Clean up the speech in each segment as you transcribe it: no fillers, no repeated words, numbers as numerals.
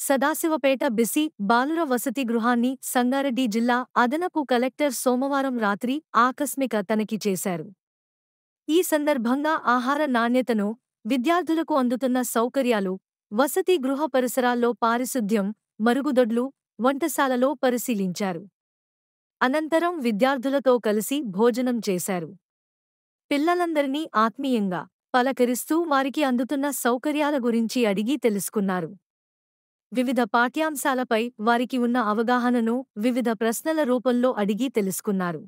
Sadasivpet BC బాలుర వసతి గృహాన్ని సంగారెడ్డి జిల్లా అదనపు కలెక్టర్ సోమవారం రాత్రి ఆకస్మిక తనిఖీ చేశారు. ఈ సందర్భంగా ఆహార నాణ్యతను, విద్యార్థులకు అందుతున్న సౌకర్యాలు, వసతి గృహ పరిసరాల్లో పారిశుద్ధ్యం, మరుగుదొడ్లు, వంటశాలలో పరిశీలించారు. అనంతరం విద్యార్థులతో కలిసి భోజనం చేశారు. పిల్లలందరినీ ఆత్మీయంగా పలకరిస్తూ వారికి అందుతున్న సౌకర్యాల గురించి అడిగి తెలుసుకున్నారు. వివిధ పాఠ్యాంశాలపై వారికి ఉన్న అవగాహనను వివిధ ప్రశ్నల రూపంలో అడిగి తెలుసుకున్నారు.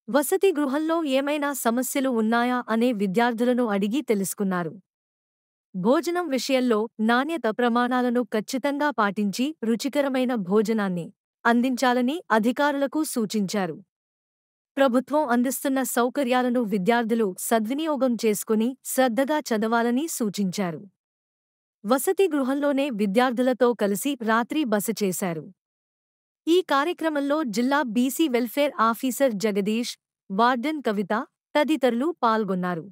వసతి గృహంలో ఏమైనా సమస్యలు ఉన్నాయా అనే విద్యార్థులను అడిగి తెలుసుకున్నారు. భోజనం విషయంలో నాణ్యత ప్రమాణాలను ఖచ్చితంగా పాటించి రుచికరమైన భోజనాన్ని అందించాలని అధికారులకు సూచించారు. ప్రభుత్వం అందిస్తున్న సౌకర్యాలను విద్యార్థులు సద్వినియోగం చేసుకుని శ్రద్ధగా చదవాలని సూచించారు. వసతి గృహంలోనే విద్యార్థులతో కలిసి రాత్రి బస చేశారు. ఈ కార్యక్రమంలో జిల్లా BC welfare officer Jagadish, warden Kavitha తదితరులు పాల్గొన్నారు.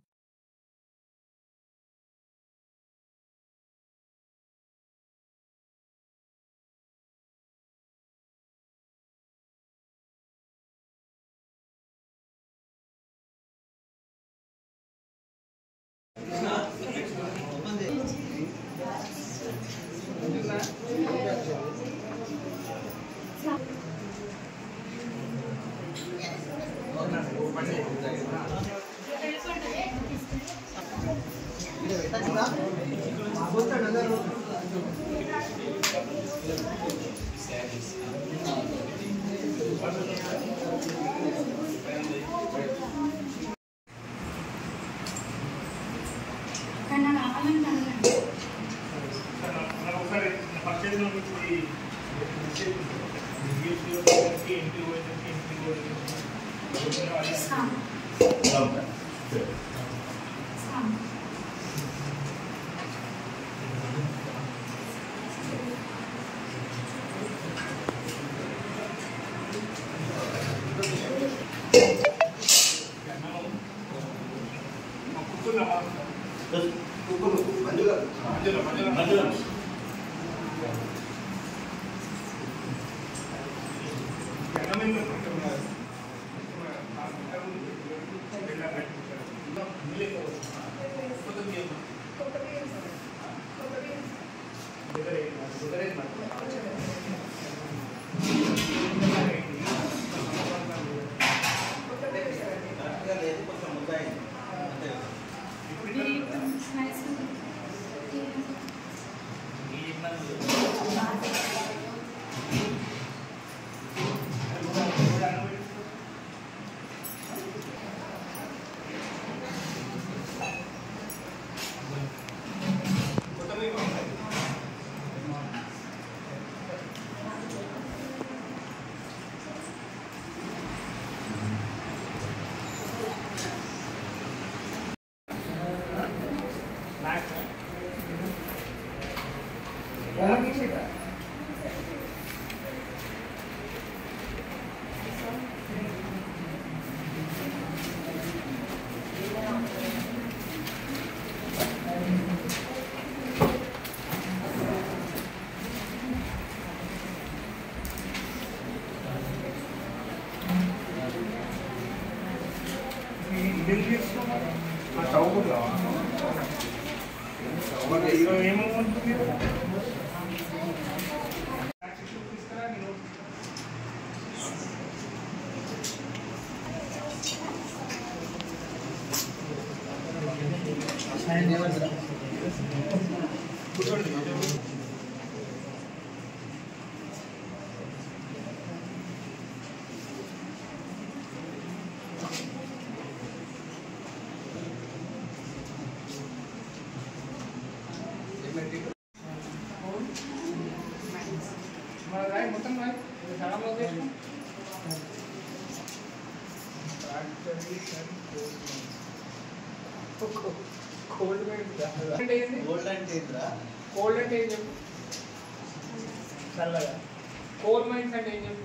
కోల్ మైన్స్ అంటే ఏం చెప్పు?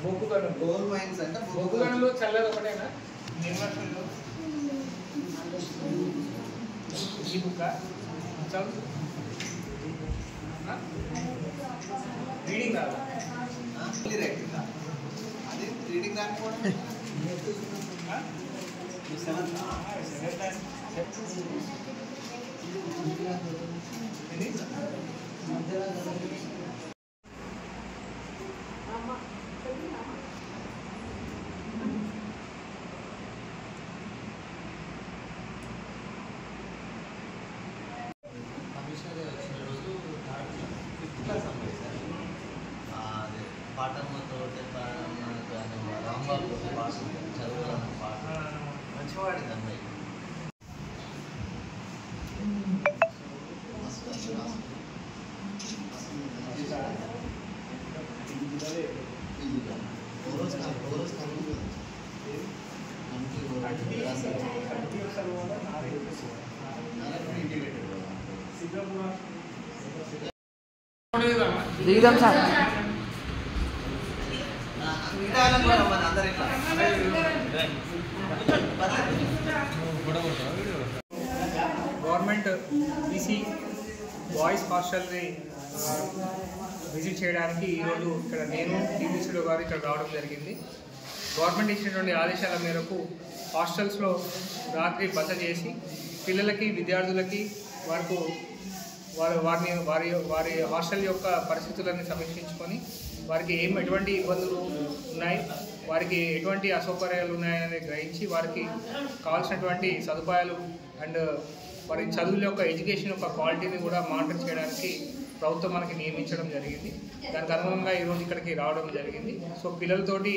బొగ్గు గనులు. కోల్ మైన్స్ అంటే బొగ్గు గనులు చల్లది ఒకటేనా? నిర్వచనంలో ఈ బుక్క రీడింగ్ రాదు, అది రీడింగ్ రాకపోవడం పాఠంతో రాంబాబు పాట చదువులను పాట మంచివాడింది అమ్మాయి. దిగుదాం సార్. గవర్నమెంట్ బీసీ బాయ్స్ హాస్టల్ని విజిట్ చేయడానికి ఈరోజు ఇక్కడ నేను టీవీసీలో గారు ఇక్కడ రావడం జరిగింది. గవర్నమెంట్ ఇచ్చినటువంటి ఆదేశాల మేరకు హాస్టల్స్లో రాత్రి బస చేసి పిల్లలకి విద్యార్థులకి వారి హాస్టల్ యొక్క పరిస్థితులను సమీక్షించుకొని వారికి ఎటువంటి ఇబ్బందులు ఉన్నాయి, వారికి ఎటువంటి అసౌకర్యాలు ఉన్నాయని గ్రహించి వారికి కావాల్సినటువంటి సదుపాయాలు అండ్ వారి చదువుల యొక్క ఎడ్యుకేషన్ యొక్క క్వాలిటీని కూడా మానిటర్ చేయడానికి ప్రభుత్వం మనకి నియమించడం జరిగింది. దానికి అనుగుణంగా ఈరోజు ఇక్కడికి రావడం జరిగింది. సో పిల్లలతోటి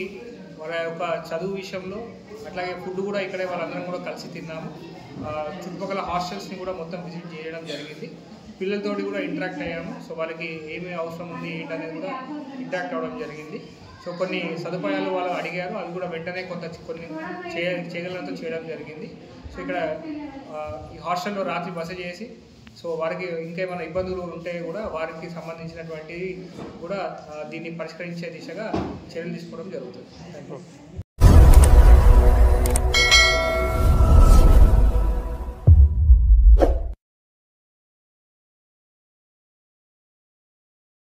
వాళ్ళ యొక్క చదువు విషయంలో అట్లాగే ఫుడ్ కూడా ఇక్కడే వాళ్ళందరం కూడా కలిసి తిన్నాము. చుట్టుపక్కల హాస్టల్స్ని కూడా మొత్తం విజిట్ చేయడం జరిగింది. పిల్లలతోటి కూడా ఇంటరాక్ట్ అయ్యాము. సో వాళ్ళకి ఏమి అవసరం ఉంది ఏంటనేది కూడా ఇంటరాక్ట్ అవ్వడం జరిగింది. సో కొన్ని సదుపాయాలు వాళ్ళు అడిగారు, అవి కూడా వెంటనే కొన్ని చేయగలంతో చేయడం జరిగింది. సో ఇక్కడ ఈ హాస్టల్లో రాత్రి బస చేసి సో వారికి ఇంకేమైనా ఇబ్బందులు ఉంటే కూడా వారికి సంబంధించినటువంటివి కూడా దీన్ని పరిష్కరించే దిశగా చర్యలు తీసుకోవడం జరుగుతుంది. Thank you.